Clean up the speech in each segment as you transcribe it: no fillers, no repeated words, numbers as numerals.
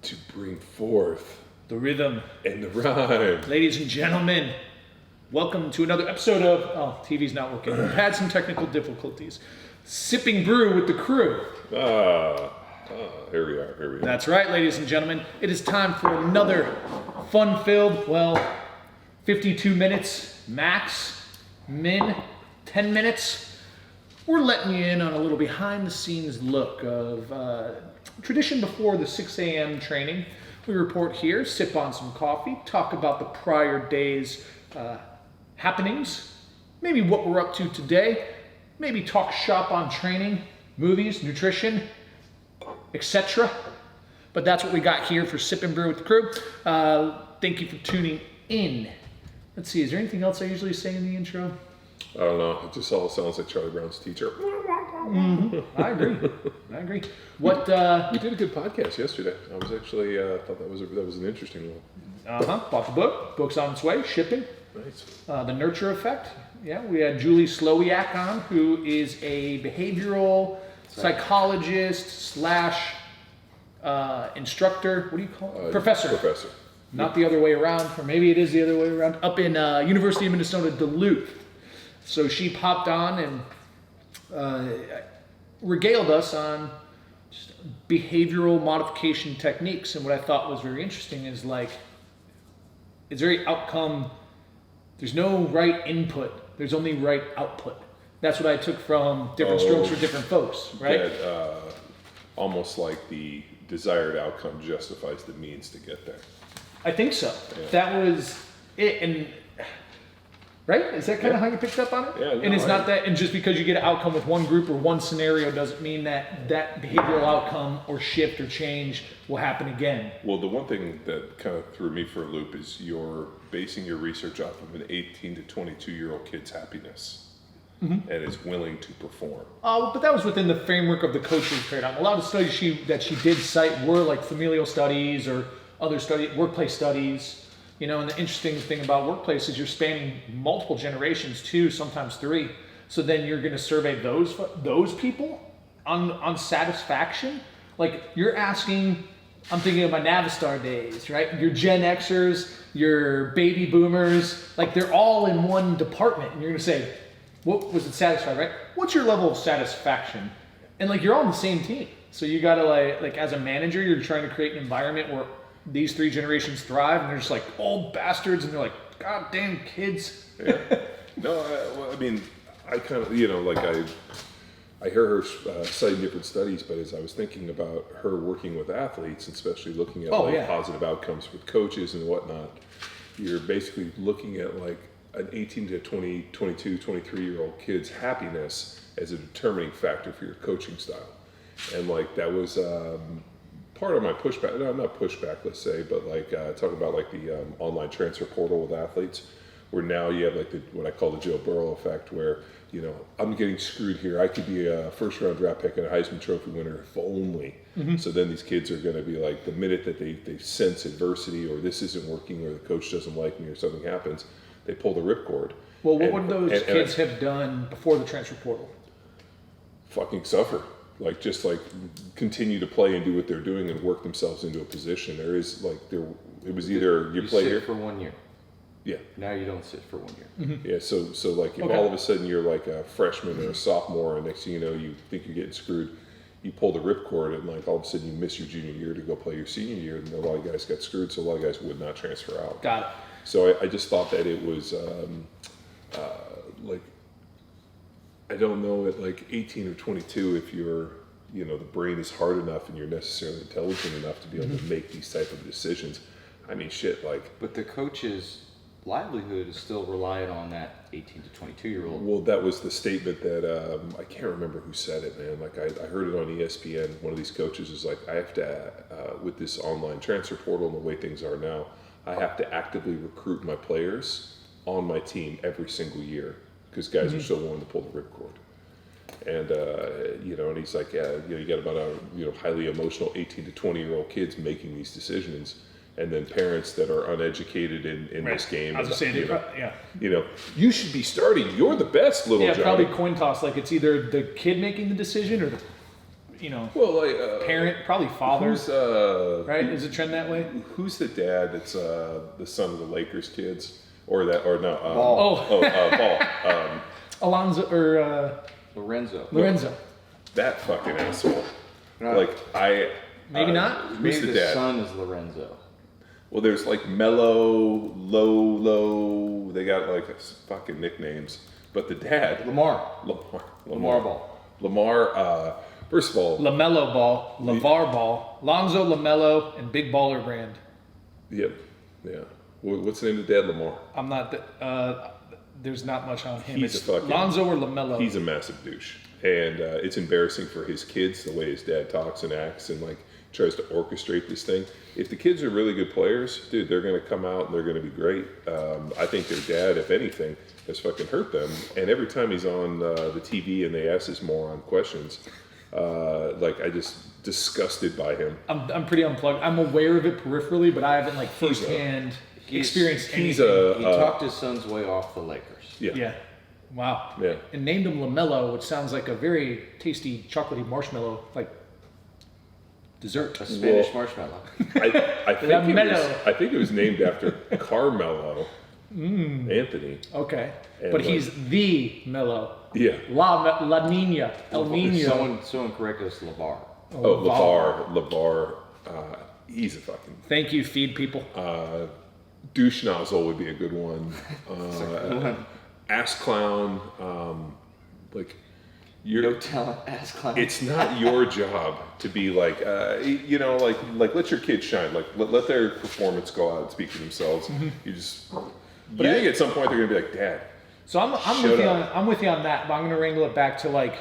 to bring forth the rhythm and the rhyme. Ladies and gentlemen, welcome to another episode of, TV's not working. We've had some technical difficulties. Sipping Brew with the crew. Here we are. That's right, ladies and gentlemen. It is time for another fun-filled, 52 minutes max, 10 minutes. We're letting you in on a little behind-the-scenes look of tradition before the 6 a.m. training. We report here, sip on some coffee, talk about the prior day's happenings, maybe what we're up to today, maybe talk shop on training, movies, nutrition, etc. But that's what we got here for Sip and Brew with the crew. Thank you for tuning in. Let's see, is there anything else I usually say in the intro? I don't know. It just all sounds like Charlie Brown's teacher. Mm-hmm. I agree. What? We did a good podcast yesterday. I was actually thought that was an interesting one. Bought the book. Book's on its way. Shipping. Nice. The Nurture Effect. Yeah, we had Julie Slowiak on, who is a behavioral psychologist / instructor. What do you call it? Professor. Not the other way around, or maybe it is the other way around. Up in University of Minnesota, Duluth. So she popped on and regaled us on just behavioral modification techniques. And what I thought was very interesting is it's very outcome. There's no right input. There's only right output. That's what I took from different strokes for different folks, right? That, almost like the desired outcome justifies the means to get there. I think so. Yeah. That was it. And right? Is that kind of how you picked up on it? Yeah. And it's not that, and just because you get an outcome with one group or one scenario doesn't mean that behavioral outcome or shift or change will happen again. Well, the one thing that kind of threw me for a loop is you're basing your research off of an 18 to 22-year-old kid's happiness. Mm-hmm. And is willing to perform. But that was within the framework of the coaching paradigm. A lot of the studies that she did cite were like familial studies or other workplace studies. You know, and the interesting thing about workplace is you're spanning multiple generations, 2, sometimes 3. So then you're going to survey those people on satisfaction. Like you're asking, I'm thinking of my Navistar days, right? Your Gen Xers, your baby boomers, like they're all in one department. And you're going to say, what was it satisfied, right? What's your level of satisfaction? And you're all on the same team. So you got to like as a manager, you're trying to create an environment where these 3 generations thrive, and they're just like old bastards, and they're like, God damn kids. Yeah. No, I kind of, I hear her citing different studies, but as I was thinking about her working with athletes, especially looking at positive outcomes with coaches and whatnot, you're basically looking at an 18 to 20, 22, 23-year-old kid's happiness as a determining factor for your coaching style. And that was part of my pushback, not pushback, let's say, but talking about the online transfer portal with athletes, where now you have what I call the Joe Burrow effect, where, I'm getting screwed here. I could be a first-round draft pick and a Heisman Trophy winner if only. Mm-hmm. So then these kids are going to be the minute that they sense adversity or this isn't working or the coach doesn't like me or something happens, they pull the ripcord. Well, what would those kids have done before the transfer portal? Fucking suffer. Just continue to play and do what they're doing and work themselves into a position. There is it was either you play here for 1 year. Yeah. Now you don't sit for 1 year. Mm-hmm. Yeah. So if all of a sudden you're a freshman or a sophomore, and next thing you know you think you're getting screwed, you pull the ripcord and all of a sudden you miss your junior year to go play your senior year, and a lot of guys got screwed. So a lot of guys would not transfer out. Got it. So I just thought that it was I don't know at 18 or 22 if you're the brain is hard enough and you're necessarily intelligent enough to be able to make these type of decisions. I mean, shit, But the coach's livelihood is still reliant on that 18 to 22-year-old. Well, that was the statement that I can't remember who said it, man. I heard it on ESPN. One of these coaches is I have to with this online transfer portal and the way things are now, I have to actively recruit my players on my team every single year because guys are so willing to pull the ripcord. And, and he's you got about highly emotional 18 to 20-year-old kids making these decisions. And then parents that are uneducated in this game. I was saying, you should be starting. You're the best, little Johnny. Probably coin toss. It's either the kid making the decision or Well, like parent, probably father. Who's right? Is it trend that way? Who's the dad that's the son of the Lakers kids? Or no? Ball. Ball. Alonzo or Lorenzo. That fucking asshole. No. Like maybe not. Who's Maybe the the dad? son is Lorenzo. Well, there's like Mello, Low. They got like fucking nicknames. But the dad, Lamar Ball. Lamar. First of all, LaMelo Ball, LeVar Ball, Lonzo LaMelo, and Big Baller Brand. Yep. Yeah. What's the name of the dad? Lamar. I'm not. There's not much on him. He's it's a fucking Lonzo or LaMelo. He's a massive douche, and it's embarrassing for his kids the way his dad talks and acts and like tries to orchestrate this thing. If the kids are really good players, dude, they're going to come out and they're going to be great. I think their dad, if anything, has fucking hurt them. And every time he's on the TV and they ask this moron questions, like I just disgusted by him. I'm pretty unplugged. I'm aware of it peripherally, but I haven't like firsthand experienced anything. He talked his son's way off the Lakers. Yeah. Wow. Yeah. And named him LaMelo, which sounds like a very tasty chocolatey marshmallow, like dessert. A Spanish marshmallow. I think it was named after Carmelo Anthony. Okay. And But he's the Mello. Yeah. La Nina. El Nino. Someone corrected us, LeVar. LeVar. He's a fucking Thank you, feed people. douche nozzle would be a good one. Ass clown. Like you're No talent, ass clown. It's not your job to be like, like let your kids shine. Like let their performance go out and speak for themselves. You just, you think at some point they're gonna be like, Dad. So I'm with you on that, but I'm gonna wrangle it back to like,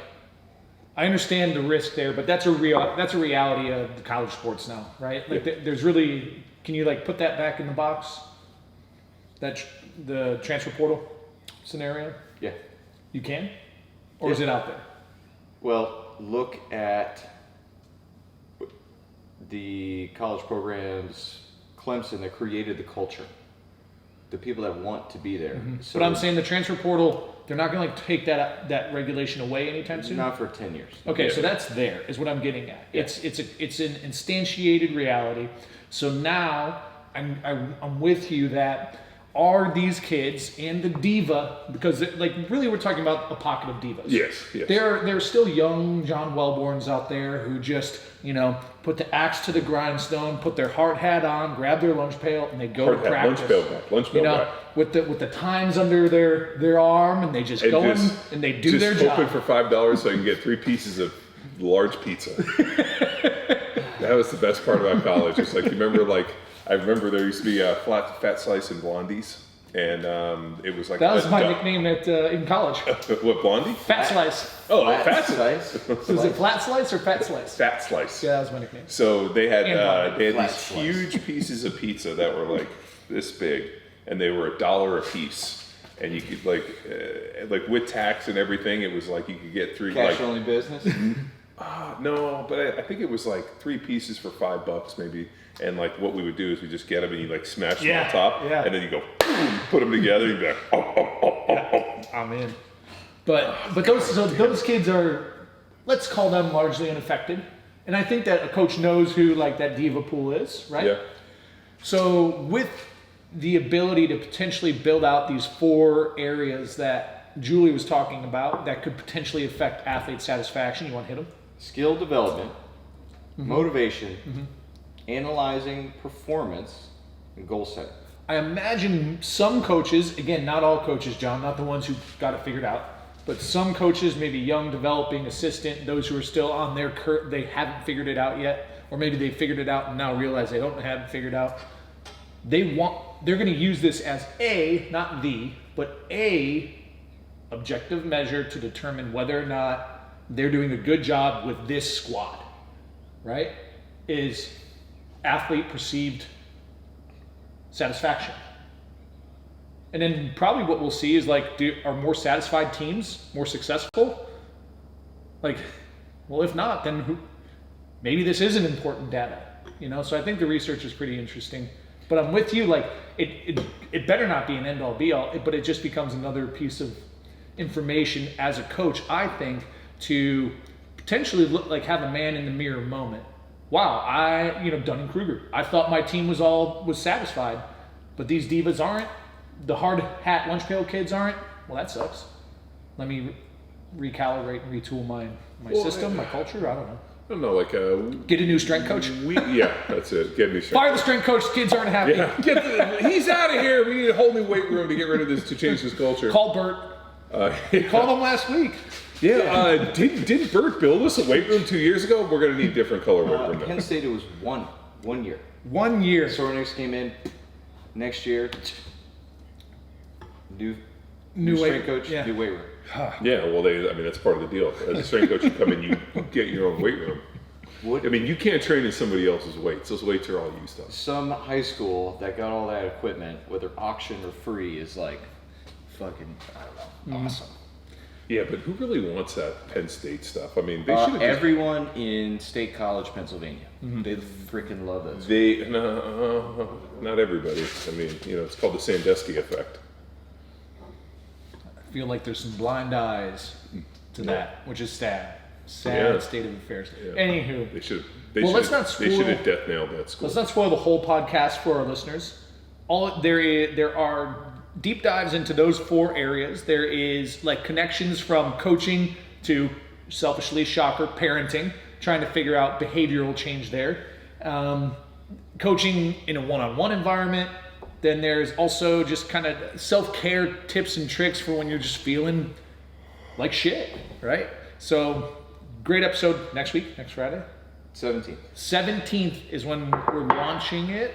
I understand the risk there, but that's a reality of the college sports now, right? Like there's really, can you like put that back in the box? The transfer portal scenario? Yeah. You can? Or is it out there? Well, look at the college programs, Clemson, that created the culture. The people that want to be there. So But I'm saying the transfer portal, they're not going to like take that regulation away anytime soon. not for 10 years. Okay, so that's there is what I'm getting at. Yeah. It's an instantiated reality. So now I'm with you that are these kids and the diva, because like really we're talking about a pocket of divas. Yes. There are still young John Wellborns out there who just, put the axe to the grindstone, put their hard hat on, grab their lunch pail, and they go to practice. Lunch pail back. With the Times under their arm, and they just go in and they do their job. Just open for $5 so I can get 3 pieces of large pizza. That was the best part about college. It's like, I remember there used to be a fat slice in Blondies, and it was like that was my nickname in college. What, Blondie? Fat slice. Oh, fat slice. Was it flat slice or fat slice? Fat slice. Yeah, that was my nickname. So they had these slice. huge pieces of pizza that were like this big, and they were $1 a piece. And you could like with tax and everything, it was like you could get 3 Cash only business. No, but I think it was like 3 pieces for $5 maybe. And like what we would do is we just get them and you like smash them on top, and then you go boom, put them together. And you'd be like, I'm in. But those kids are, let's call them largely unaffected. And I think that a coach knows who like that diva pool is, right? Yeah. So with the ability to potentially build out these 4 areas that Julie was talking about that could potentially affect athlete satisfaction, you want to hit them? Skill development, motivation, analyzing performance, and goal setting. I imagine some coaches, again, not all coaches, John, not the ones who got it figured out, but some coaches, maybe young, developing, assistant, those who are still on their they haven't figured it out yet, or maybe they figured it out and now realize they haven't figured out. They're going to use this as not but a objective measure to determine whether or not they're doing a good job with this squad, right? Is athlete perceived satisfaction. And then probably what we'll see is like, are more satisfied teams more successful? Like, well, if not, then maybe this isn't important data, So I think the research is pretty interesting. But I'm with you, like, it better not be an end-all be-all, but it just becomes another piece of information as a coach, I think, to potentially look like have a man in the mirror moment. Wow, Dunning-Kruger. I thought my team was satisfied, but these divas aren't. The hard hat lunch pail kids aren't. Well, that sucks. Let me recalibrate and retool my system, my culture. I don't know. I don't know, like get a new strength coach. Yeah, that's it. Get a new strength. Fire the strength coach. Kids aren't happy. Yeah, he's out of here. We need a whole new weight room to get rid of this, to change this culture. Call Bert. Called him last week. Yeah, didn't Bert build us a weight room 2 years ago? We're going to need different color weight room now. Penn State, it was one year. 1 year. Sornics came in next year. New weight strength coach, new weight room. Yeah, well, that's part of the deal. As a strength coach, you come in, you get your own weight room. I mean, you can't train in somebody else's weights. Those weights are all used up. Some high school that got all that equipment, whether auction or free, is like fucking, I don't know, awesome. Yeah, but who really wants that Penn State stuff? I mean, they should have everyone in State College, Pennsylvania. Mm-hmm. They freaking love it. No, not everybody. I mean, it's called the Sandusky Effect. I feel like there's some blind eyes to that, which is sad. Sad state of affairs. Yeah. Anywho. They should have death nailed that school. Let's not spoil the whole podcast for our listeners. There are deep dives into those 4 areas. There is like connections from coaching to, selfishly, shocker, parenting, trying to figure out behavioral change there. Coaching in a one-on-one environment. Then there's also just kind of self-care tips and tricks for when you're just feeling like shit, right? So, great episode next week, next Friday. 17th. 17th is when we're launching it, ?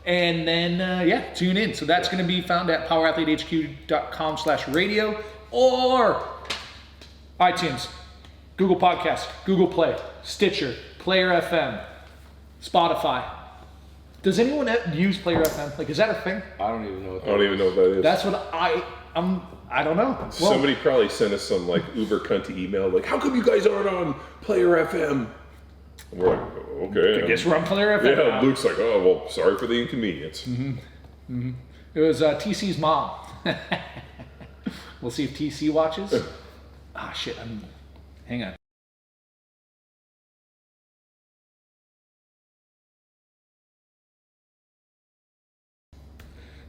And then, tune in. So that's going to be found at powerathletehq.com/radio or iTunes, Google Podcasts, Google Play, Stitcher, Player FM, Spotify. Does anyone use Player FM? Like, is that a thing? I don't even know what that is. I don't even know what that is. That's what I don't know. Well, somebody probably sent us some like uber cunty email like, how come you guys aren't on Player FM? And we're like, okay. I guess we're on Player FM. Yeah, now. Luke's like, oh, well, sorry for the inconvenience. Mm-hmm. Mm-hmm. It was TC's mom. We'll see if TC watches. Shit. Hang on.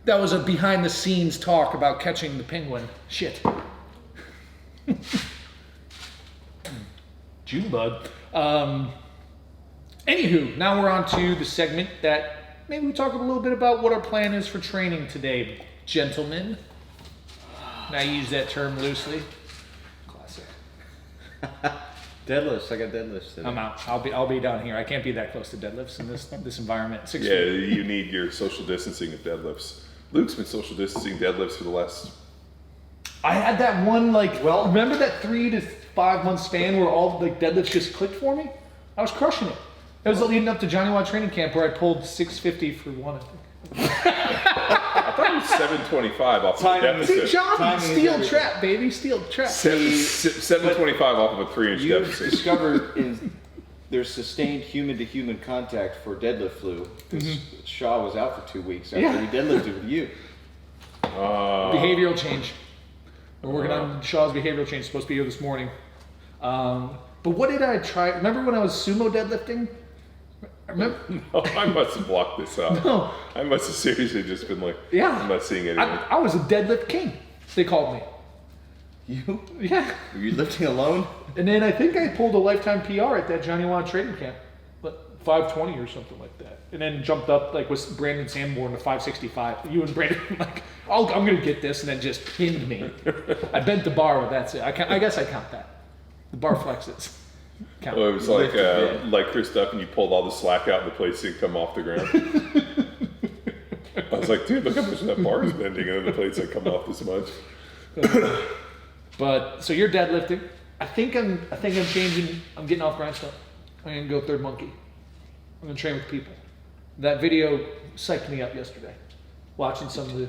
That was a behind-the-scenes talk about catching the penguin. Shit. Junebug. Anywho, now we're on to the segment that maybe we talk a little bit about what our plan is for training today, gentlemen. And I use that term loosely. Classic. Deadlifts. I got deadlifts today. I'm out. I'll be down here. I can't be that close to deadlifts in this environment. 6 Yeah, feet. you need your social distancing of deadlifts. Luke's been social distancing deadlifts for the last... I had that one, remember that 3 to 5 month span where all deadlifts just clicked for me? I was crushing it. That was leading up to Johnny Watt training camp where I pulled 650 for one, I think. I thought it was 725 off of a deficit. See, John, steel trap, baby, steel trap. 725 off of a 3-inch You've deficit. discovered there's sustained human-to-human contact for deadlift flu. Because Shaw was out for 2 weeks after he deadlifted with you. Behavioral change. We're working on Shaw's behavioral change. It's supposed to be here this morning. But what did I try? Remember when I was sumo deadlifting? No, I must have blocked this out. No. I must have seriously just been like, Yeah. I'm not seeing anything. I was a deadlift king, they called me. You? Yeah. Were you lifting alone? And then I think I pulled a lifetime PR at that Johnny Watt training camp. 520 or something like that. And then jumped up with Brandon Sanborn to 565. You and Brandon I'm going to get this, and then just pinned me. I bent the bar, but that's it. I guess I count that. The bar flexes. Count. Well, it was like Chris Duck, and you pulled all the slack out and the plates didn't come off the ground. I was like, dude, look how much that bar is bending, and then the plates like come off this much. But so you're deadlifting. I think I'm changing. I'm getting off grindstone. I'm gonna go third monkey. I'm gonna train with people. That video psyched me up yesterday. Watching some of the.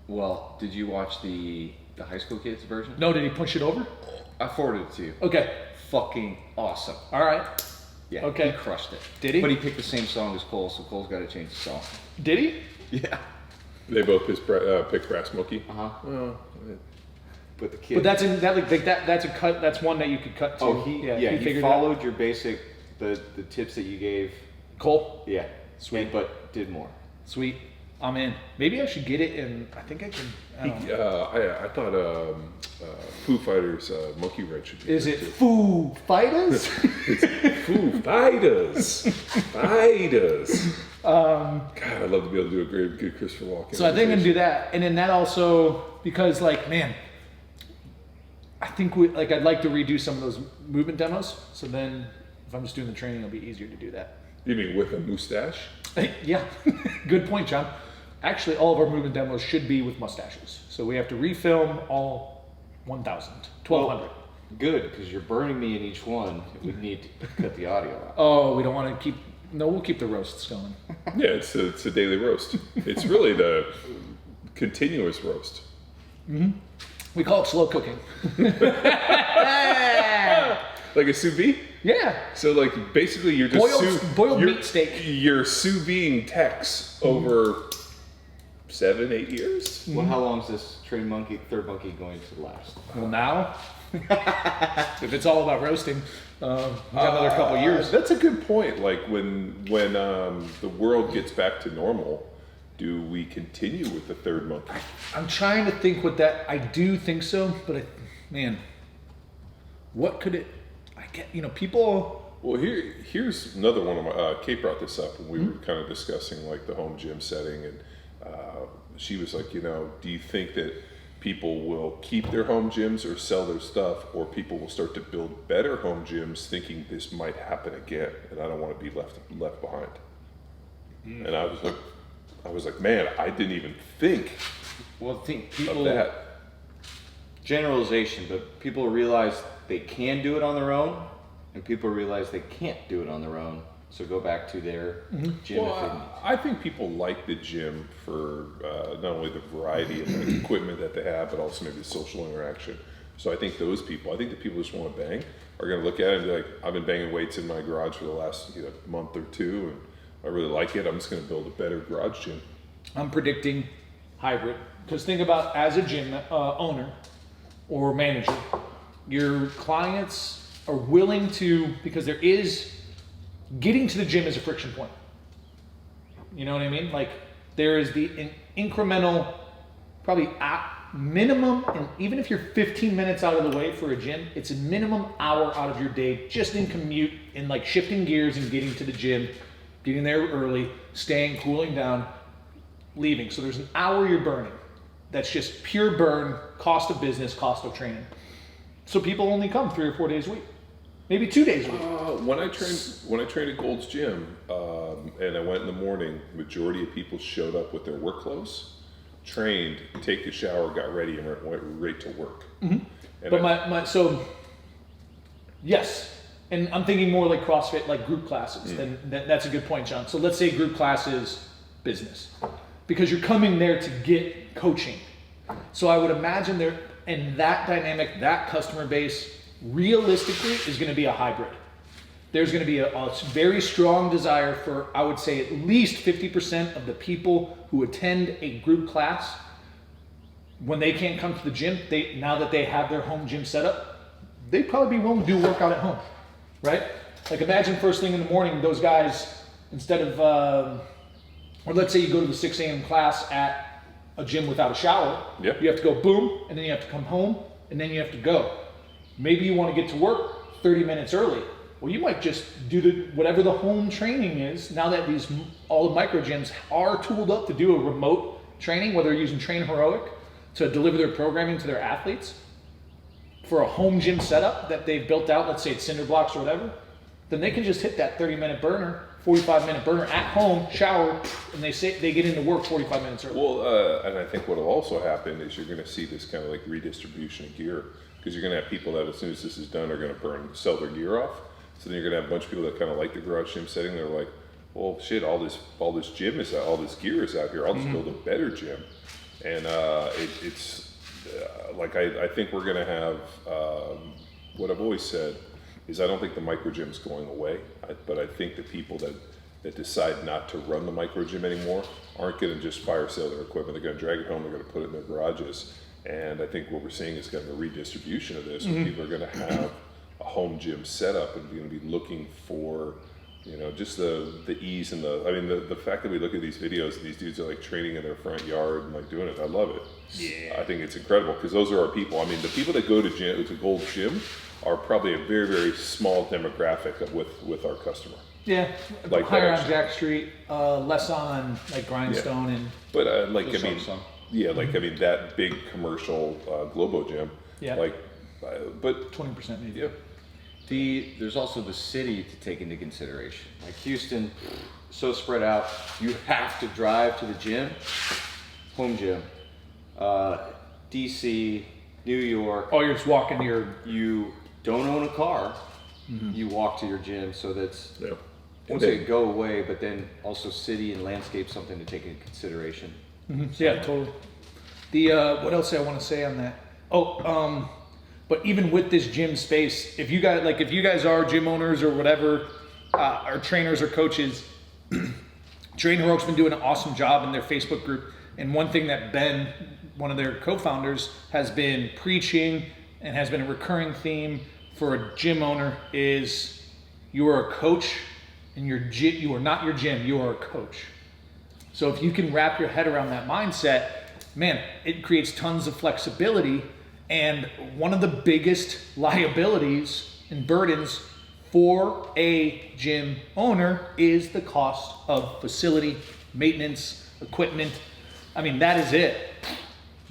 Well, did you watch the high school kids version? No, did he push it over? I forwarded it to you. Okay. Fucking awesome. All right. Yeah. Okay. He crushed it. Did he? But he picked the same song as Cole, so Cole's got to change the song. Did he? Yeah. They both picked Brass Monkey. Uh huh. Well, with the kid. But that's that's a cut. That's one that you could cut too. Oh, he followed your basic the tips that you gave. Cole. Yeah, Sweet. But did more. Sweet. I'm in. Maybe I should get it, and I think I can. I thought Foo Fighters Monkey Wrench should be. Is it Foo Fighters? It's Foo Fighters. Fighters. God, I'd love to be able to do a good Christopher Walken. So I think I can do that, and then that also because man, I think I'd like to redo some of those movement demos. So then, if I'm just doing the training, it'll be easier to do that. You mean with a mustache? Yeah, good point, John. Actually, all of our movement demos should be with mustaches. So we have to refilm all 1,000, 1,200. Well, good, because you're burning me in each one. We need to cut the audio out. Oh, we don't want to keep. No, we'll keep the roasts going. Yeah, it's a daily roast. It's really the continuous roast. Mm-hmm. We call it slow cooking. Like a sous vide? Yeah. So like basically you're just boiled meat steak. You're sous videing Tex over 7-8 years. Well, how long is this third monkey going to last? Well, now, if it's all about roasting, we have another couple of years. That's a good point. Like when the world gets back to normal, do we continue with the third monkey? I'm trying to think what that. I do think so, but what could it? I get people. Well, here's another one of my. Kate brought this up when we were kind of discussing like the home gym setting, and she was like, do you think that people will keep their home gyms or sell their stuff, or people will start to build better home gyms, thinking this might happen again, and I don't want to be left behind. And I was like, man, I didn't even think. Well, I think people. Of that. Generalization, but people realize they can do it on their own, and people realize they can't do it on their own. So go back to their gym. Well, I think people like the gym for not only the variety of like, equipment that they have, but also maybe the social interaction. So I think the people that just want to bang are going to look at it and be like, I've been banging weights in my garage for the last month or two, and I really like it. I'm just going to build a better garage gym. I'm predicting hybrid. Because think about as a gym owner or manager, your clients are willing to, because there is, getting to the gym is a friction point. You know what I mean? Like there is an incremental, probably minimum, and even if you're 15 minutes out of the way for a gym, it's a minimum hour out of your day just in commute and like shifting gears and getting to the gym, getting there early, staying, cooling down, leaving. So there's an hour you're burning. That's just pure burn, cost of business, cost of training. So people only come 3 or 4 days a week, maybe 2 days a week. When I trained at Gold's Gym, and I went in the morning, majority of people showed up with their work clothes, trained, take a shower, got ready, and went right to work. Mm-hmm. But yes, and I'm thinking more like CrossFit, like group classes. Then that's a good point, John. So let's say group classes, business, because you're coming there to get coaching. So I would imagine there, and that dynamic, that customer base, realistically is going to be a hybrid. There's going to be a very strong desire for, I would say, at least 50% of the people who attend a group class, when they can't come to the gym, now that they have their home gym set up, they'd probably be willing to do a workout at home, right? Like imagine first thing in the morning, those guys, instead of, or let's say you go to the 6 a.m. class at a gym without a shower, Yep. You have to go boom, and then you have to come home, and then you have to go. Maybe you want to get to work 30 minutes early. Well, you might just do whatever the home training is. Now that all the micro gyms are tooled up to do a remote training, whether they're using Train Heroic to deliver their programming to their athletes for a home gym setup that they've built out, let's say it's cinder blocks or whatever, then they can just hit that 30-minute burner, 45-minute burner at home, shower, and they get into work 45 minutes early. Well, and I think what will also happen is you're going to see this kind of like redistribution of gear, because you're going to have people that as soon as this is done are going to sell their gear off. So then you're going to have a bunch of people that kind of like the garage gym setting. They're like, well, shit, all this gym is out, all this gear is out here. I'll just build a better gym. And it's like I think we're going to have what I've always said is I don't think the micro gym is going away, but I think the people that decide not to run the micro gym anymore aren't going to just fire sale their equipment. They're going to drag it home. They're going to put it in their garages. And I think what we're seeing is kind of a redistribution of this, where people are going to have a home gym setup and going to be looking for, just the ease and the fact that we look at these videos and these dudes are like training in their front yard and like doing it. I love it. Yeah. I think it's incredible because those are our people. I mean, the people that go to Gold's Gym are probably a very, very small demographic with our customer. Yeah, Like higher that on Jack Street, less on like Grindstone and. But that big commercial Globo gym. Yeah. But 20% maybe. yeah. There's also the city to take into consideration. Like Houston, so spread out, you have to drive to the gym, home gym. DC, New York. Oh, you're just walking to your. You don't own a car. You walk to your gym, so that's. Yeah. I won't say go away, but then also city and landscape something to take into consideration. Yeah, totally. The what else I want to say on that? But even with this gym space, if you guys are gym owners or whatever, or trainers or coaches, Train Heroic's been doing an awesome job in their Facebook group. And one thing that Ben, one of their co-founders, has been preaching and has been a recurring theme for a gym owner is you are a coach and you are not your gym, you are a coach. So if you can wrap your head around that mindset, man, it creates tons of flexibility. And one of the biggest liabilities and burdens for a gym owner is the cost of facility, maintenance, equipment. I mean, that is it.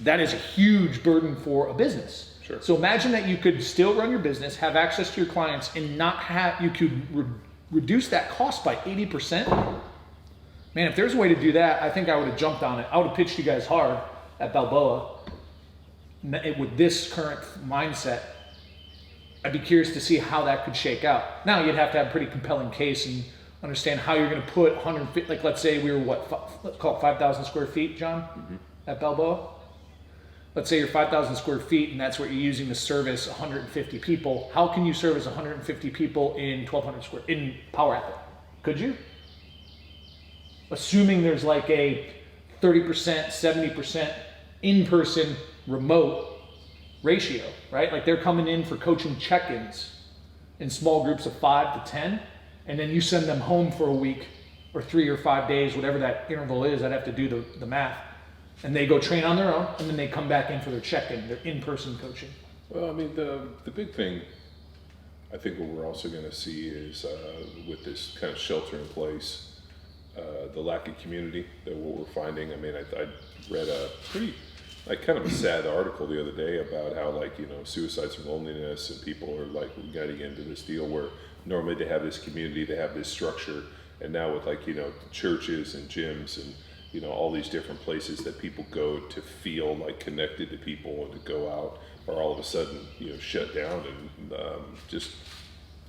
That is a huge burden for a business. Sure. So imagine that you could still run your business, have access to your clients, and not have, you could reduce that cost by 80%. Man, if there's a way to do that, I think I would have jumped on it. I would have pitched you guys hard at Balboa with this current mindset. I'd be curious to see how that could shake out. Now you'd have to have a pretty compelling case and understand how you're going to put 150, like let's say we were let's call it 5,000 square feet, John, at Balboa. Let's say you're 5,000 square feet and that's what you're using to service 150 people. How can you service 150 people in 1,200 square, in Power Athlete? Could you? Assuming there's like a 30%, 70% in-person remote ratio, right? Like they're coming in for coaching check-ins in small groups of 5 to 10, and then you send them home for a week or 3 or 5 days, whatever that interval is. I'd have to do the math. And they go train on their own, and then they come back in for their check-in, their in-person coaching. Well, I mean, the big thing, I think what we're also going to see is with this kind of shelter in place, the lack of community that what we're finding. I mean, I read a pretty, like kind of a sad article the other day about how suicides and loneliness and people are like getting into this deal where normally they have this community, they have this structure, and now with churches and gyms and all these different places that people go to feel like connected to people and to go out are all of a sudden shut down and just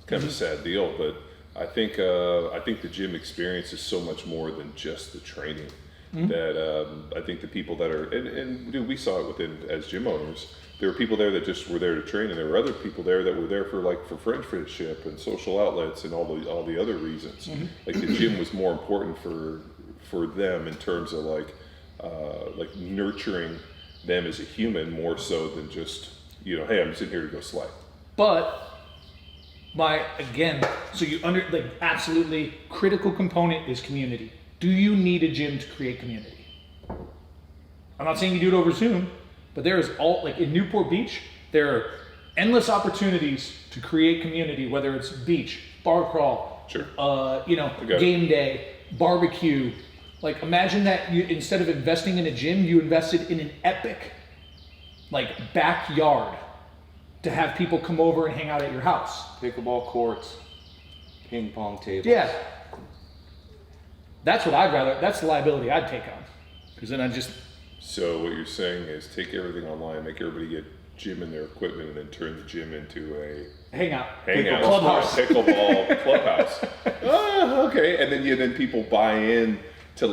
kind of a sad deal. But I think the gym experience is so much more than just the training. That I think the people that are and dude, we saw it within as gym owners. There were people there that just were there to train, and there were other people there that were there for friendship and social outlets and all the other reasons. Like the gym was more important for them in terms of like nurturing them as a human more so than just hey, I'm sitting here to go slide. But absolutely critical component is community. Do you need a gym to create community? I'm not saying you do it over Zoom, but there is in Newport Beach, there are endless opportunities to create community, whether it's beach, bar crawl, Sure. Game day, barbecue. Like imagine that you, instead of investing in a gym, you invested in an epic backyard to have people come over and hang out at your house. Pickleball courts, ping pong tables. Yeah. That's what that's the liability I'd take on. Because then So what you're saying is take everything online, make everybody get gym and their equipment, and then turn the gym into a hangout clubhouse. Pickleball clubhouse. Okay. And then people buy in to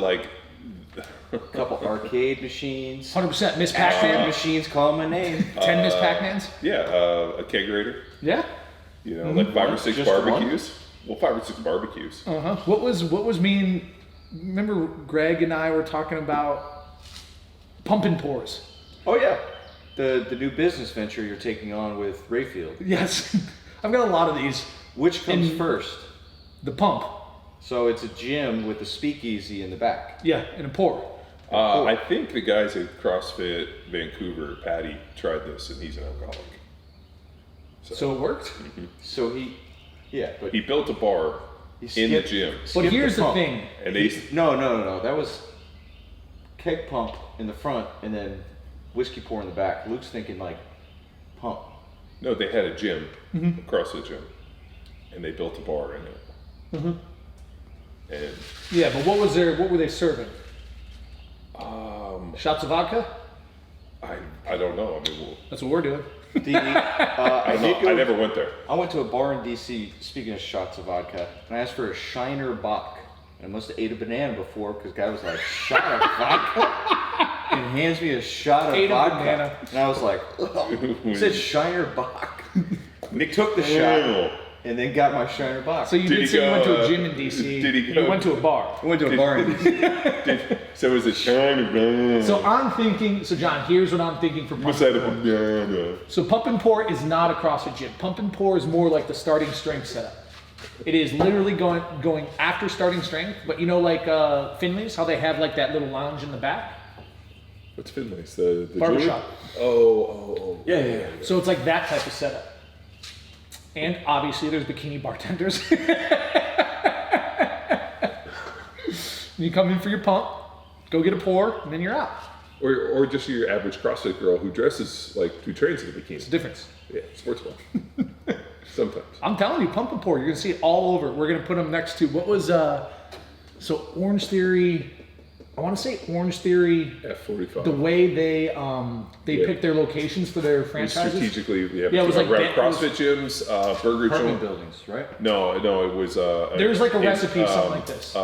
a couple arcade machines. 100% Miss Pac-Man machines call my name. 10 Miss Pac-Mans. Yeah, a kegerator. Yeah. Like 5 or 6 Just barbecues. Well, 5 or 6 barbecues. What was mean? Remember Greg and I were talking about pump and pours. Oh yeah. the new business venture you're taking on with Rayfield. Yes, I've got a lot of these. Which comes first? The pump. So it's a gym with a speakeasy in the back. Yeah, and a pour. I think the guys at CrossFit Vancouver, Patty, tried this, and he's an alcoholic. So it worked? So but He built a bar in the gym. But here's the pump. thing. And they, No. That was keg pump in the front and then whiskey pour in the back. Luke's thinking like pump. no, they had a gym, a CrossFit gym, and they built a bar in it. Mm-hmm. And Yeah, but what were they serving? Shots of vodka? I don't know. I mean, That's what we're doing. I never went there. I went to a bar in DC, speaking of shots of vodka, and I asked for a Shiner Bock. And I must have ate a banana before because the guy was like, shot of vodka? And hands me a shot of vodka. Banana. And I was like, ugh. It said Shiner Bock. Nick took the shot and then got my Shiner Bock. So you did say you went to a gym in DC. Did he go? You went to a bar. I went to a bar in DC. So it was a shiny. So I'm thinking, John, here's what I'm thinking for pump What's that? A and pour. banana. So pump and pour is not a CrossFit gym. Pump and pour is more like the starting strength setup. It is literally going after starting strength, but you know, like Finley's, how they have like that little lounge in the back? What's Finlay's? The Barbershop. jewelry? Oh. Yeah. So it's like that type of setup. And obviously there's bikini bartenders. You come in for your pump, go get a pour, and then you're out. Or just your average CrossFit girl who trains in a bikini. It's a difference. Yeah, sports bra. Sometimes. I'm telling you, pump and pour, you're gonna see it all over. We're gonna put them next to, what was, so Orange Theory, I wanna say Orange Theory, F45. the way they pick their locations for their franchises. Strategically, Yeah, it was like around CrossFit gyms, burger Apartment joint. buildings, right? No, it was. There's like a recipe, something like this.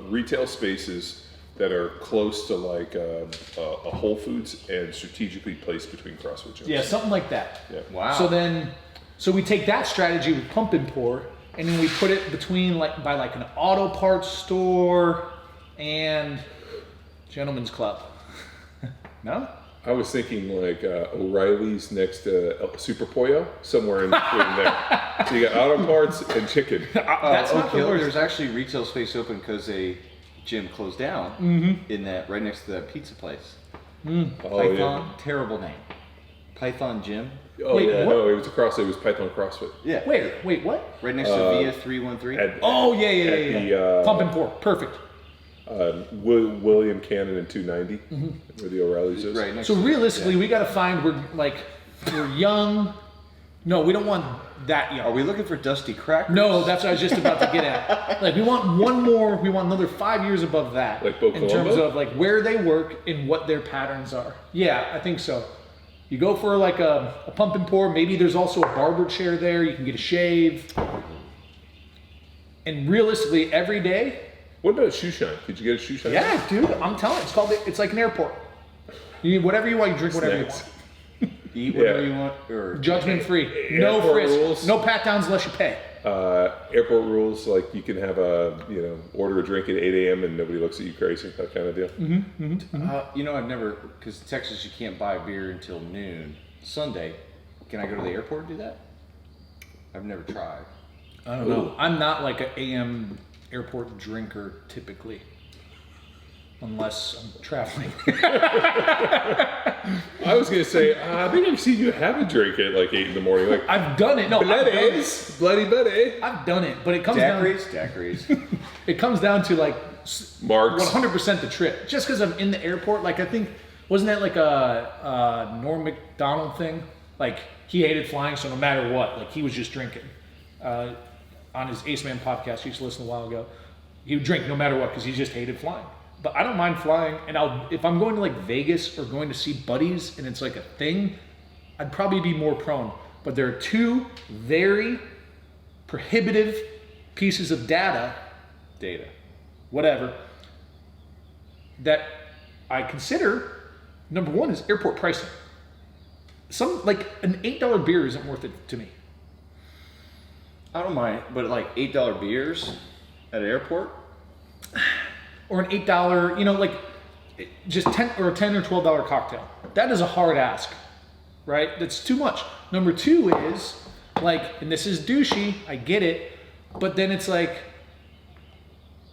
Retail spaces that are close to like a Whole Foods and strategically placed between CrossFit gyms. Yeah, something like that. Yeah. Wow. So we take that strategy with pump and pour, and then we put it between by an auto parts store and Gentleman's Club. No? I was thinking like O'Reilly's next to Super Pollo, somewhere in between there. So you got auto parts and chicken. That's not the worst. There's actually retail space open because a gym closed down in that right next to that pizza place. Oh, Python, terrible name. Python Gym. Oh Wait, yeah, what? no, it was across. It was Python CrossFit. Yeah. Wait, what? Right next to Via 313. Oh, yeah. the, Pump and pour, perfect. William Cannon and 290, where the O'Reilly's is. Right next So to realistically, we got to find we're young. No, we don't want that young. Are we looking for Dusty Crackers? No, that's what I was just about to get at. Like, we want one more. We want another 5 years above that. Like Bo in Colombo? terms of like where they work and what their patterns are. Yeah, I think so. You go for like a pump and pour. Maybe there's also a barber chair there. You can get a shave. And realistically, every day. What about shoe shine? Did you get a shoe shine? Yeah, dude. I'm telling you, it's like an airport. You need whatever you want. You drink whatever Snacks. you want. Eat whatever you want. Or Judgment free. No Airport frisk. rules. No pat downs unless you pay. Airport rules, like you can have order a drink at 8 a.m. and nobody looks at you crazy, that kind of deal. I've never, because in Texas you can't buy beer until noon. Sunday, can I go to the airport and do that? I've never tried. I don't know. I'm not like an AM airport drinker typically, unless I'm traveling. I was gonna say, I think I've seen you have a drink at like 8 in the morning. Like, I've done it. No, I've done it. bloody buddy. I've done it, but it comes Daiquiris. it comes down to like Marks. 100% the trip. Just because I'm in the airport, like I think, wasn't that like a Norm Macdonald thing? Like he hated flying, so no matter what, like he was just drinking. On his Ace Man podcast, he used to listen a while ago. He would drink no matter what because he just hated flying. But I don't mind flying, and if I'm going to like Vegas or going to see buddies and it's like a thing, I'd probably be more prone. But there are two very prohibitive pieces of data, whatever, that I consider. Number one is airport pricing. Like an $8 beer isn't worth it to me. I don't mind, but like $8 beers at an airport? Or an $8, like just $10 or $12 cocktail. That is a hard ask. right? That's too much. Number 2 is like, and this is douchey, I get it, but then it's like,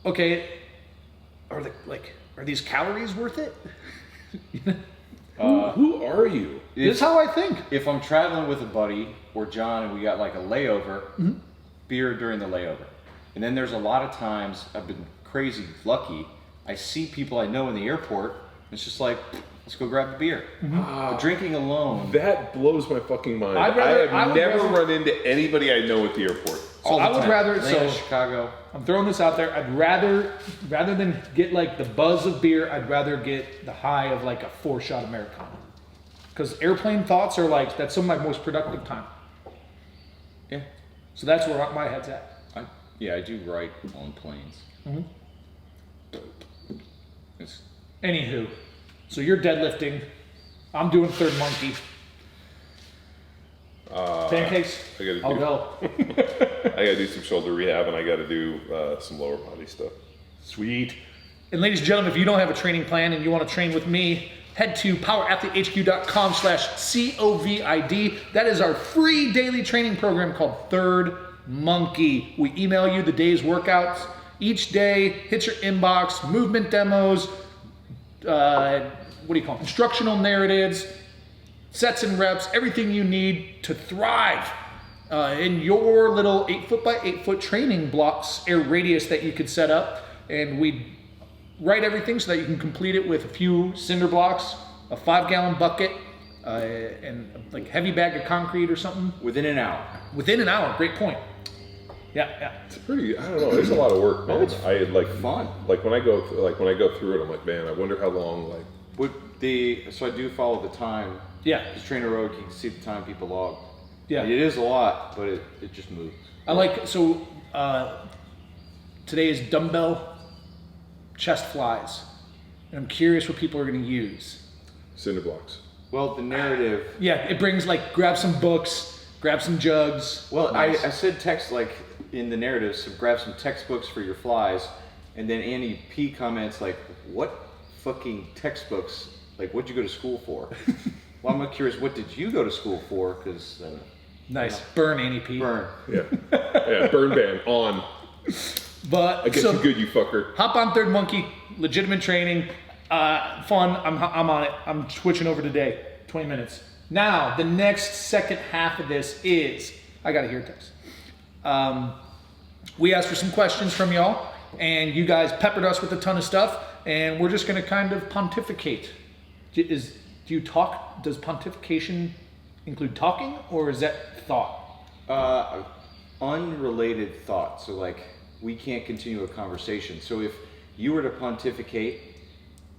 okay, are these calories worth it? Who are you? This is how I think. If I'm traveling with a buddy or John and we got like a layover, beer during the layover. And then there's a lot of times I've been crazy lucky. I see people I know in the airport. It's just like, let's go grab a beer. But drinking alone. That blows my fucking mind. I have never run into anybody I know at the airport. So I would rather, Atlanta, Chicago. I'm throwing this out there. I'd rather than get like the buzz of beer, I'd rather get the high of like a 4-shot Americano. Because airplane thoughts are like, that's some of my most productive time. Yeah. So that's where my head's at. I do write on planes. Anywho, so you're deadlifting. I'm doing third monkey. Pancakes? I'll go. I gotta do some shoulder rehab and I gotta do some lower body stuff. Sweet. And ladies and gentlemen, if you don't have a training plan and you want to train with me, head to powerathletehq.com/COVID. That is our free daily training program called Third Monkey. We email you the day's workouts each day, hits your inbox, movement demos, instructional narratives, sets and reps, everything you need to thrive in your little 8-foot by 8-foot training blocks, air radius that you could set up. And we write everything so that you can complete it with a few cinder blocks, a 5-gallon bucket, and like heavy bag of concrete or something. Within an hour. Within an hour, great point. Yeah. It's pretty. I don't know. It's a lot of work, man. It's fun. Like when I go through it, I'm like, man, I wonder how long. So I do follow the time. Yeah. Because Trainer Road, you can see the time people log. Yeah. And it is a lot, but it just moves. Today is dumbbell chest flies. And I'm curious what people are going to use. Cinder blocks. Well, the narrative. Yeah, it brings grab some books, grab some jugs. Well, nice. I said text in the narrative, so grab some textbooks for your flies. And then Annie P comments what fucking textbooks? What'd you go to school for? Well, I'm curious, what did you go to school for? Because nice. Burn, Annie P. Burn. Yeah. Yeah, burn ban on. But I get you good, you fucker. Hop on Third Monkey, legitimate training, fun. I'm on it. I'm switching over today. 20 minutes. Now, the next second half of this is, I got to hear this. We asked for some questions from y'all, and you guys peppered us with a ton of stuff, and we're just going to kind of pontificate. Do you talk? Does pontification include talking, or is that thought? Unrelated thought. So we can't continue a conversation. So if you were to pontificate,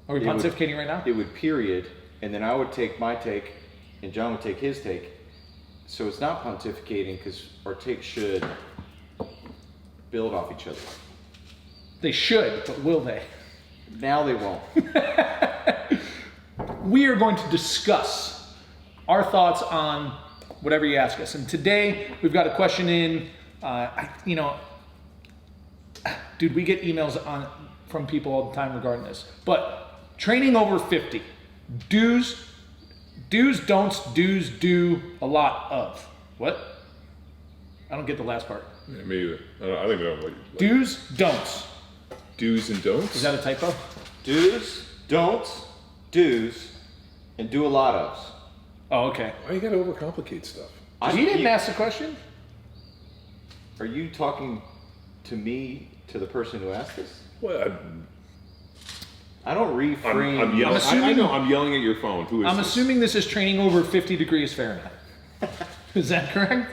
Are we pontificating right now? it would period, and then I would take my take, and John would take his take. So it's not pontificating because our take should build off each other. They should, but will they? Now they won't. We are going to discuss our thoughts on whatever you ask us. And today we've got a question in. Dude, we get emails from people all the time regarding this. But training over 50, do's, don'ts, do a lot of. What? I don't get the last part. Yeah, me either. I don't even know. Do's, don'ts. Do's and don'ts? Is that a typo? Do's, don'ts, do's, and do a lot ofs. Oh, okay. Why you gotta overcomplicate stuff? He didn't ask the question? Are you talking to me, to the person who asked this? Well, I don't reframe. I'm yelling. assuming- I know. I'm yelling at your phone. Who is I'm this? assuming this is training over 50 degrees Fahrenheit. Is that correct?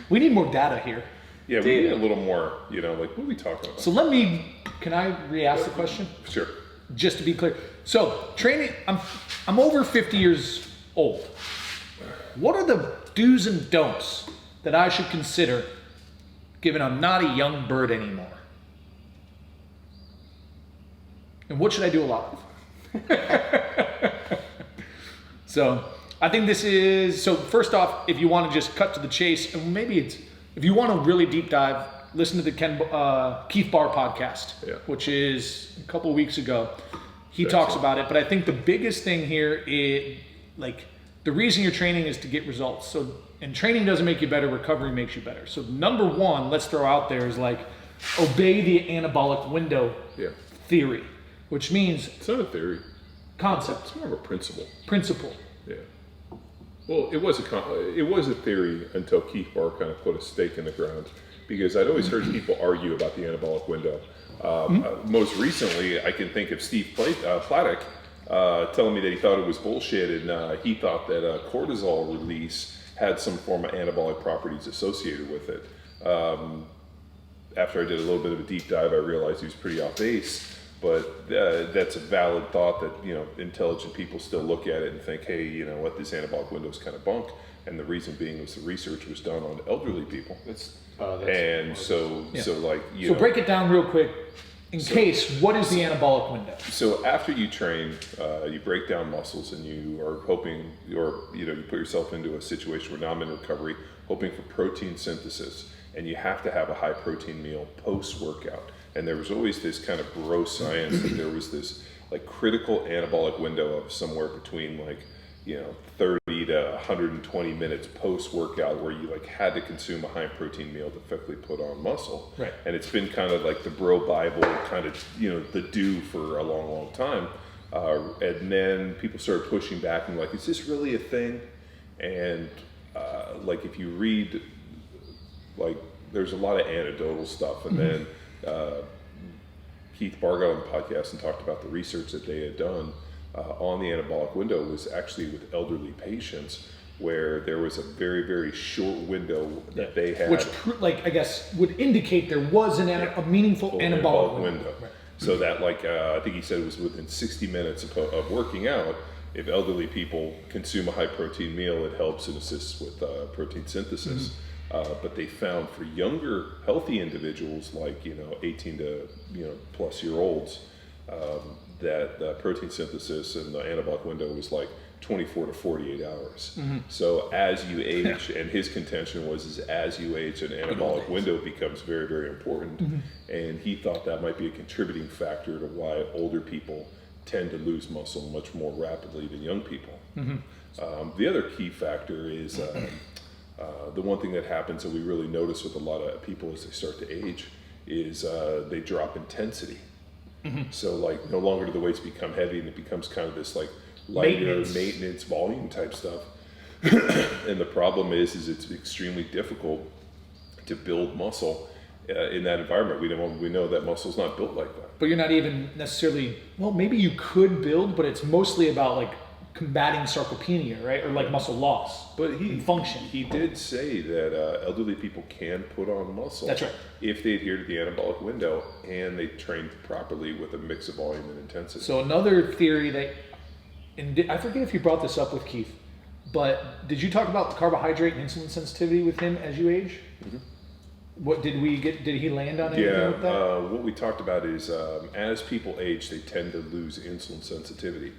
We need more data here. Yeah, we Data. need a little more. What are we talking about? So can I re-ask the question? Sure. Just to be clear. So training, I'm over 50 years old. What are the do's and don'ts that I should consider given I'm not a young bird anymore? And what should I do a lot of? So I think so first off, if you want to just cut to the chase, and if you want to really deep dive, listen to the Keith Barr podcast, which is a couple of weeks ago. He talks about it, but I think the biggest thing here is The reason you're training is to get results. So, and training doesn't make you better, recovery makes you better. So number one, let's throw out there is like, obey the anabolic window theory, which means it's not a theory. Concept. It's more of a principle. Principle. Yeah. Well, it was a theory until Keith Barr kind of put a stake in the ground, because I'd always heard people argue about the anabolic window. Most recently, I can think of Steve Platek telling me that he thought it was bullshit, and he thought that cortisol release had some form of anabolic properties associated with it. After I did a little bit of a deep dive, I realized he was pretty off base. But that's a valid thought that, you know, intelligent people still look at it and think, hey, you know what, this anabolic window is kind of bunk. And the reason being was the research was done on elderly people. So break it down real quick. What is the anabolic window? So after you train, you break down muscles, and you are hoping, or you put yourself into a situation where now I'm in recovery, hoping for protein synthesis, and you have to have a high protein meal post workout. And there was always this kind of bro science that there was this like critical anabolic window of somewhere between 30 to 120 minutes post workout where you like had to consume a high protein meal to effectively put on muscle. Right. And it's been kind of like the bro Bible, kind of, the do for a long, long time. And then people started pushing back and like, is this really a thing? And like if you read, like there's a lot of anecdotal stuff, and then Keith Barr got on the podcast and talked about the research that they had done on the anabolic window was actually with elderly patients, where there was a very, very short window that they had, which I guess would indicate there was a meaningful anabolic window. Right. So that I think he said it was within 60 minutes of working out. If elderly people consume a high protein meal, it helps and assists with protein synthesis. But they found for younger, healthy individuals, 18 to plus year olds, that protein synthesis and the anabolic window was 24 to 48 hours. So as you age, and his contention was as you age, an anabolic window becomes very, very important. And he thought that might be a contributing factor to why older people tend to lose muscle much more rapidly than young people. The other key factor is the one thing that happens that we really notice with a lot of people as they start to age is they drop intensity. So no longer do the weights become heavy, and it becomes kind of this lighter maintenance volume type stuff. And the problem is it's extremely difficult to build muscle in that environment. We know that muscle's not built like that. But you're not even necessarily, maybe you could build, but it's mostly about combating sarcopenia, right? Or muscle loss. But function. He did say that elderly people can put on muscle. That's right. If they adhere to the anabolic window and they train properly with a mix of volume and intensity. So another theory that, and I forget if you brought this up with Keith, but did you talk about carbohydrate and insulin sensitivity with him as you age? What did he land on anything with that? What we talked about is as people age, they tend to lose insulin sensitivity.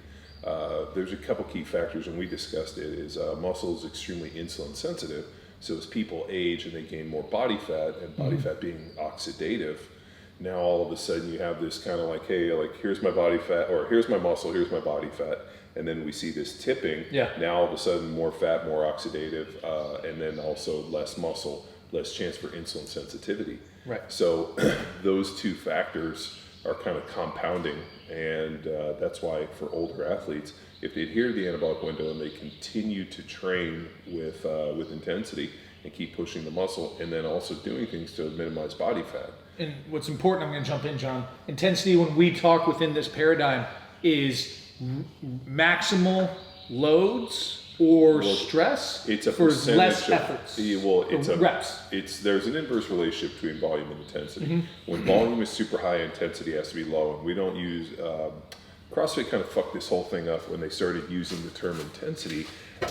There's a couple key factors, and we discussed it, is muscle is extremely insulin sensitive. So as people age and they gain more body fat, and body fat being oxidative, now all of a sudden you have this kind of here's my body fat, or here's my muscle, here's my body fat. And then we see this tipping. Now all of a sudden more fat, more oxidative, and then also less muscle, less chance for insulin sensitivity. Right. So those two factors are kind of compounding, and that's why for older athletes, if they adhere to the anabolic window and they continue to train with intensity and keep pushing the muscle, and then also doing things to minimize body fat. And what's important, I'm going to jump in, John. Intensity, when we talk within this paradigm, is maximal loads or stress it's a for percentage less of, efforts. It's reps. There's an inverse relationship between volume and intensity. When volume is super high, intensity has to be low, and we don't use CrossFit kind of fucked this whole thing up when they started using the term intensity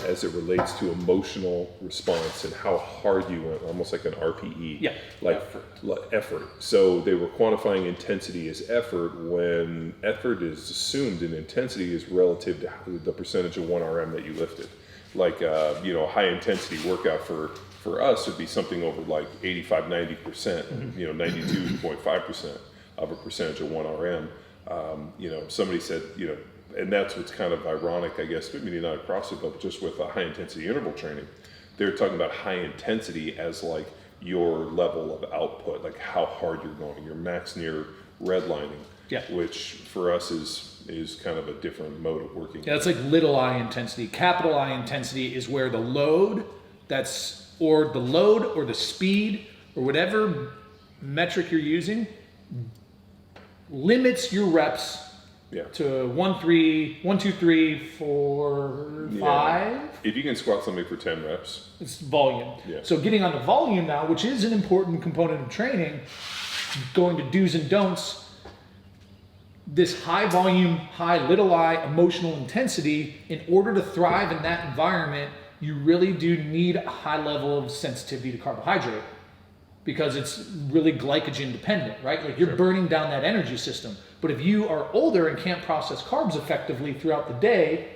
as it relates to emotional response and how hard you went, almost like an RPE, effort. So they were quantifying intensity as effort when effort is assumed and intensity is relative to the percentage of 1RM that you lifted. High intensity workout for us would be something over 85, 90%, 92.5% of a percentage of 1RM. Somebody said, and that's what's kind of ironic, I guess, maybe not at CrossFit, but just with high intensity interval training, they're talking about high intensity as like your level of output, like how hard you're going, your max near redlining, which for us is kind of a different mode of working. Yeah, it's like little I intensity. Capital I intensity is where the load or the speed or whatever metric you're using limits your reps to 1, 2, 3, 4, 5. If you can squat something for 10 reps. It's volume. Yeah. So getting on to volume now, which is an important component of training, going to do's and don'ts, this high volume, high little I emotional intensity, in order to thrive in that environment, you really do need a high level of sensitivity to carbohydrate because it's really glycogen dependent, right? Like you're burning down that energy system. But if you are older and can't process carbs effectively throughout the day,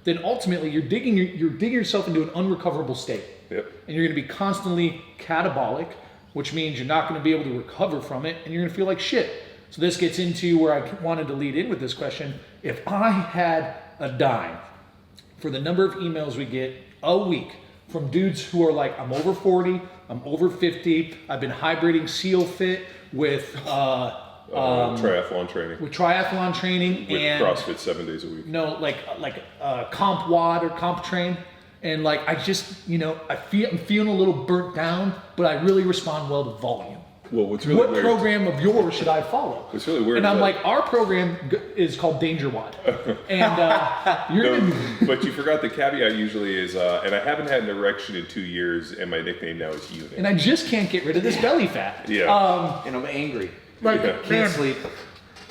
then ultimately you're digging yourself into an unrecoverable state. And you're going to be constantly catabolic, which means you're not going to be able to recover from it and you're going to feel like shit. So this gets into where I wanted to lead in with this question. If I had a dime for the number of emails we get a week from dudes who are like, I'm over 40, I'm over 50, I've been hybriding SEAL Fit with triathlon training. With triathlon training with and CrossFit 7 days a week. No, like comp WOD or comp train. And like I just, I'm feeling a little burnt down, but I really respond well to volume. Well, what's really what weird, program of yours should I follow? What's really weird, and I'm like, our program is called Danger WOD, and but you forgot the caveat usually is, and I haven't had an erection in 2 years, and my nickname now is Unit. And I just can't get rid of this belly fat. And I'm angry. Can't sleep.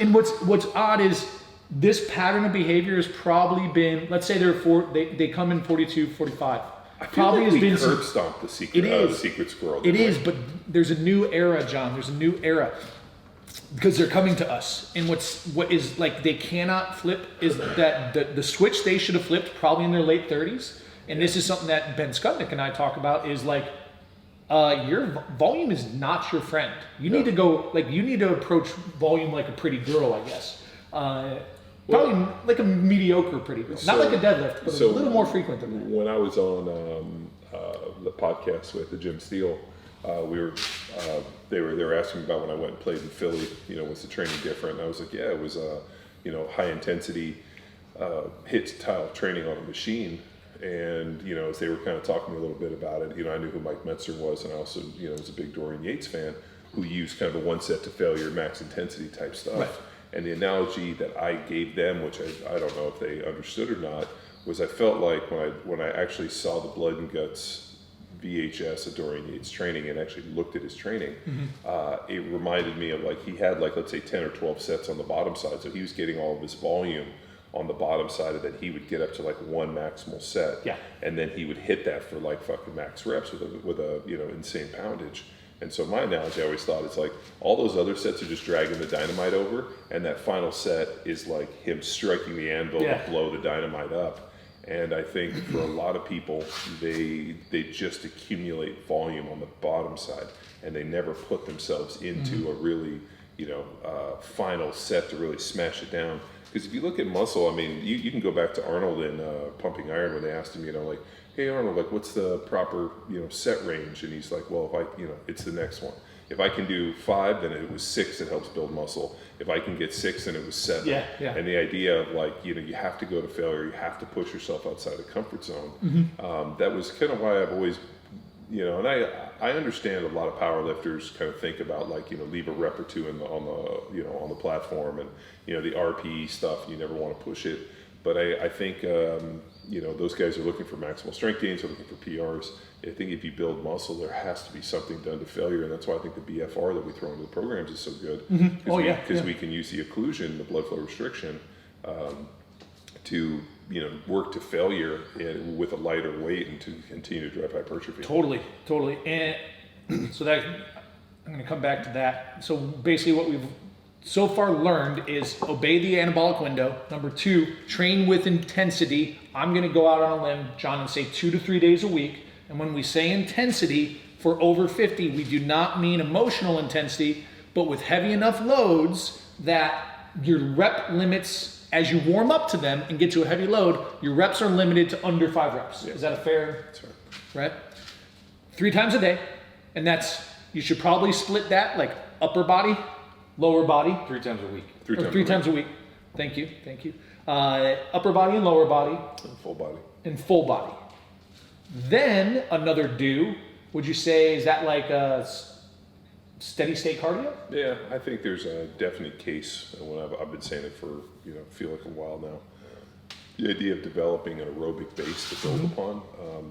And what's odd is this pattern of behavior has probably been, let's say they come in 42, 45. I feel like we curb stomped the secret squirrel. It is, but there's a new era, John. There's a new era because they're coming to us. And what is like they cannot flip is that the switch they should have flipped probably in their late 30s. And this is something that Ben Skutnik and I talk about is like your volume is not your friend. You need to go you need to approach volume like a pretty girl, I guess. Probably like a mediocre pretty girl. Not like a deadlift, but a little more frequent than that. When I was on the podcast with the Jim Steele, they were asking me about when I went and played in Philly, was the training different? And I was like, yeah, it was high intensity HIIT style training on a machine. And, as they were kind of talking a little bit about it, I knew who Mike Metzer was, and I also, was a big Dorian Yates fan who used kind of a one set to failure, max intensity type stuff. Right. And the analogy that I gave them, which I don't know if they understood or not, was I felt like when I actually saw the Blood and Guts VHS of Dorian Yates training and actually looked at his training, it reminded me of like he had like, let's say 10 or 12 sets on the bottom side. So he was getting all of his volume on the bottom side of that. He would get up to like one maximal set. Yeah. And then he would hit that for like fucking max reps with a insane poundage. And so my analogy I always thought is like all those other sets are just dragging the dynamite over, and that final set is like him striking the anvil to blow the dynamite up. And I think for a lot of people, they just accumulate volume on the bottom side, and they never put themselves into a really final set to really smash it down. Because if you look at muscle, I mean, you can go back to Arnold in Pumping Iron when they asked him, like, hey Arnold, like what's the proper, set range? And he's like, well, if I, it's the next one. If I can do 5, then it was 6 that helps build muscle. If I can get 6, then it was 7. Yeah. And the idea of like, you have to go to failure, you have to push yourself outside the comfort zone. That was kind of why I've always, and I understand a lot of power lifters kind of think about like, leave a rep or two on the platform and, the RPE stuff, you never want to push it. But I think, those guys are looking for maximal strength gains, they're looking for PRs. I think if you build muscle, there has to be something done to failure, and that's why I think the BFR that we throw into the programs is so good. Because we can use the occlusion, the blood flow restriction, to work to failure with a lighter weight and to continue to drive hypertrophy. Totally. And so that I'm going to come back to that. So basically, what we've so far learned is obey the anabolic window. Number 2, train with intensity. I'm going to go out on a limb, John, and say 2 to 3 days a week. And when we say intensity for over 50, we do not mean emotional intensity, but with heavy enough loads that your rep limits as you warm up to them and get to a heavy load, your reps are limited to under 5 reps. Yeah. Is that a fair? That's right. Right? 3 times a day, and you should probably split that like upper body, lower body. 3 times a week. 3 times a week. Thank you. Upper body and lower body. And full body. And full body. Then another would you say, is that like a steady state cardio? Yeah, I think there's a definite case, and I've been saying it for, feel like a while now. The idea of developing an aerobic base to build upon,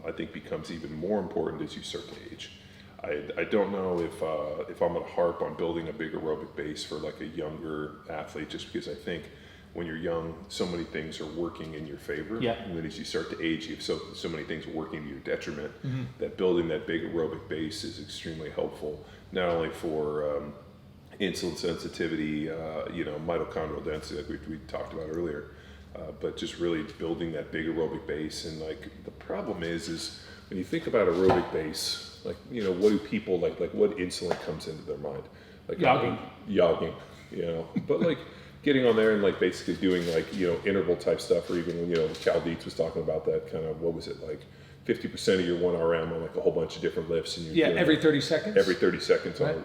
I think becomes even more important as you start to age. I don't know if I'm going to harp on building a big aerobic base for like a younger athlete, just because I think when you're young, so many things are working in your favor. Yeah. And then as you start to age, you have so many things working to your detriment, that building that big aerobic base is extremely helpful, not only for insulin sensitivity, mitochondrial density, like we talked about earlier, but just really building that big aerobic base. And like the problem is when you think about aerobic base, like, what do people like what insulin comes into their mind? Like jogging, but like getting on there and like basically doing like, interval type stuff, or even when, Cal Dietz was talking about that kind of, what was it, like 50% of your 1RM on like a whole bunch of different lifts. And you're doing every 30 seconds. Every 30 seconds. Right.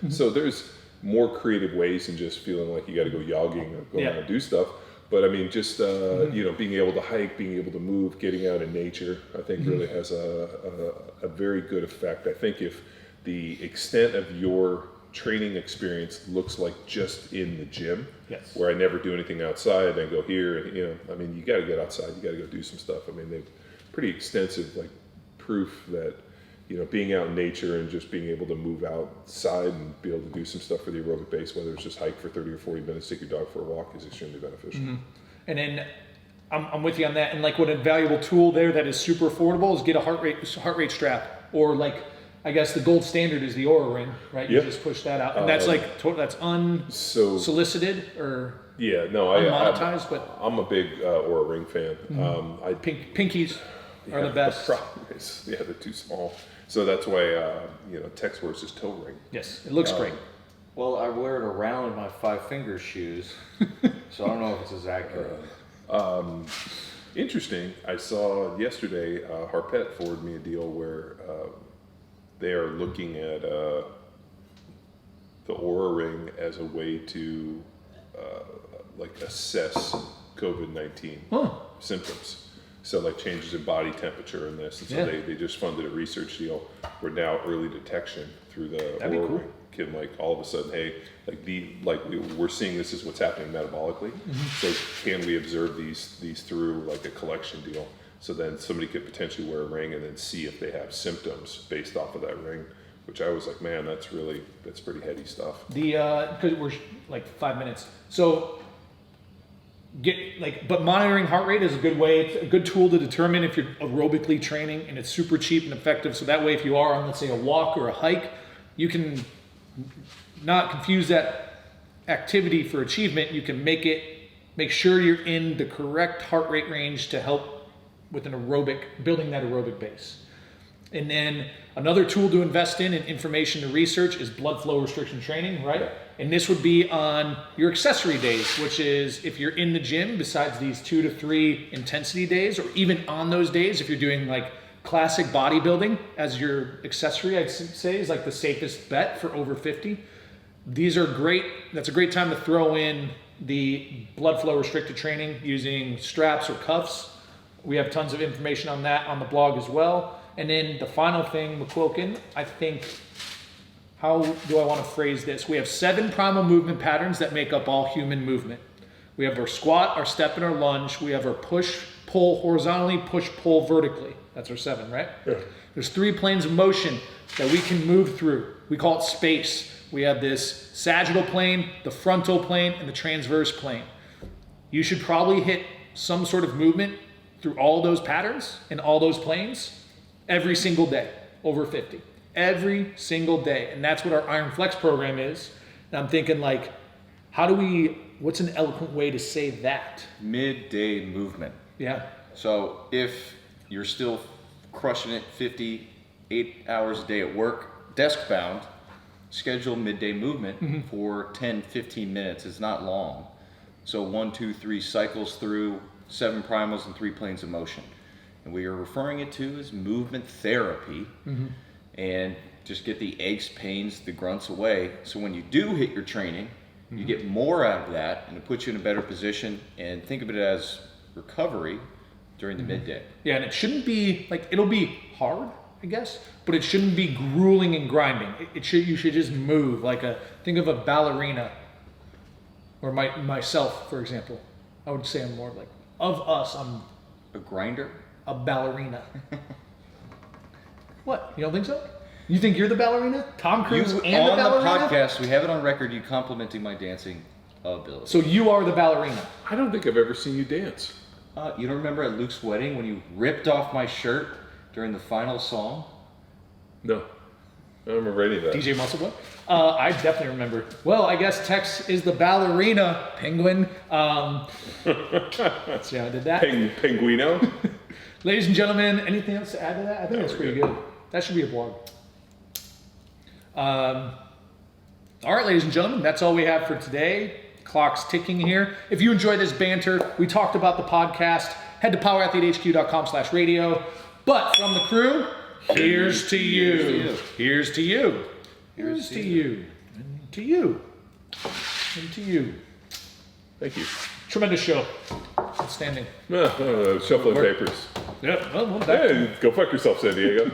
So there's more creative ways than just feeling like you got to go jogging or go out and do stuff. But I mean, just, being able to hike, being able to move, getting out in nature, I think really has a very good effect. I think if the extent of your training experience looks like just in the gym, where I never do anything outside, and go here, and you got to get outside, you got to go do some stuff. I mean, they've pretty extensive like proof that being out in nature and just being able to move outside and be able to do some stuff for the aerobic base, whether it's just hike for 30 or 40 minutes, take your dog for a walk, is extremely beneficial. And then I'm with you on that. And like what a valuable tool there that is super affordable is get a heart rate strap, or like, I guess the gold standard is the Oura Ring, right? You just push that out, and that's like that's unsolicited or unmonetized. But I'm a big Oura Ring fan. Pinkies are the best. The problem is, they're too small, so that's why Tex wears his toe ring. Yes, it looks great. Well, I wear it around in my 5 finger shoes, so I don't know if it's as accurate. Interesting. I saw yesterday Harpet forwarded me a deal where they are looking at the Oura Ring as a way to assess COVID-19 symptoms. So like changes in body temperature and this. And so they just funded a research deal where now early detection through the Oura Ring can like all of a sudden, hey, we're seeing this is what's happening metabolically. So can we observe these through like a collection deal? So then somebody could potentially wear a ring and then see if they have symptoms based off of that ring, which I was like, man, that's pretty heady stuff. Because we're like 5 minutes. So but monitoring heart rate is a good way. It's a good tool to determine if you're aerobically training, and it's super cheap and effective. So that way, if you are on, let's say, a walk or a hike, you can not confuse that activity for achievement. You can make sure you're in the correct heart rate range to help with building that aerobic base. And then another tool to invest in and information to research is blood flow restriction training, right? And this would be on your accessory days, which is if you're in the gym, besides these 2 to 3 intensity days, or even on those days, if you're doing like classic bodybuilding as your accessory, I'd say is like the safest bet for over 50. These are great. That's a great time to throw in the blood flow restricted training using straps or cuffs. We have tons of information on that on the blog as well. And then the final thing, McQuilkin, I think, how do I want to phrase this? We have 7 primal movement patterns that make up all human movement. We have our squat, our step, and our lunge. We have our push, pull horizontally, push, pull vertically. That's our 7, right? Yeah. There's 3 planes of motion that we can move through. We call it space. We have this sagittal plane, the frontal plane, and the transverse plane. You should probably hit some sort of movement through all those patterns and all those planes every single day, over 50. Every single day. And that's what our Iron Flex program is. And I'm thinking like, what's an eloquent way to say that? Midday movement. Yeah. So if you're still crushing it 58 hours a day at work, desk bound, schedule midday movement for 10, 15 minutes. It's not long. So 1, 2, 3 cycles through 7 primals and 3 planes of motion. And we are referring it to as movement therapy. And just get the aches, pains, the grunts away. So when you do hit your training, you get more out of that, and it puts you in a better position. And think of it as recovery during the midday. Yeah, and it shouldn't be like, it'll be hard, I guess, but it shouldn't be grueling and grinding. You should just move think of a ballerina, or myself, for example. I would say I'm more like, of us, I'm A grinder? a ballerina. What? You don't think so? You think you're the ballerina? Tom Cruise and the ballerina? On the podcast, we have it on record, you complimenting my dancing ability. So you are the ballerina. I don't think I've ever seen you dance. You don't remember at Luke's wedding when you ripped off my shirt during the final song? No. I don't remember any of that. DJ Muscleboy? I definitely remember. Well, I guess Tex is the ballerina, Penguin. See how I did that? Penguino? Ladies and gentlemen, anything else to add to that? I think that's pretty good. That should be a blog. All right, ladies and gentlemen, that's all we have for today. Clock's ticking here. If you enjoy this banter, we talked about the podcast, head to powerathletehq.com/radio. But from the crew, here's to you. Here's to you. Here's to you. And to you. And to you. Thank you. Tremendous show. Outstanding. Shuffling papers. Yep. Well, Hey, go fuck yourself, San Diego.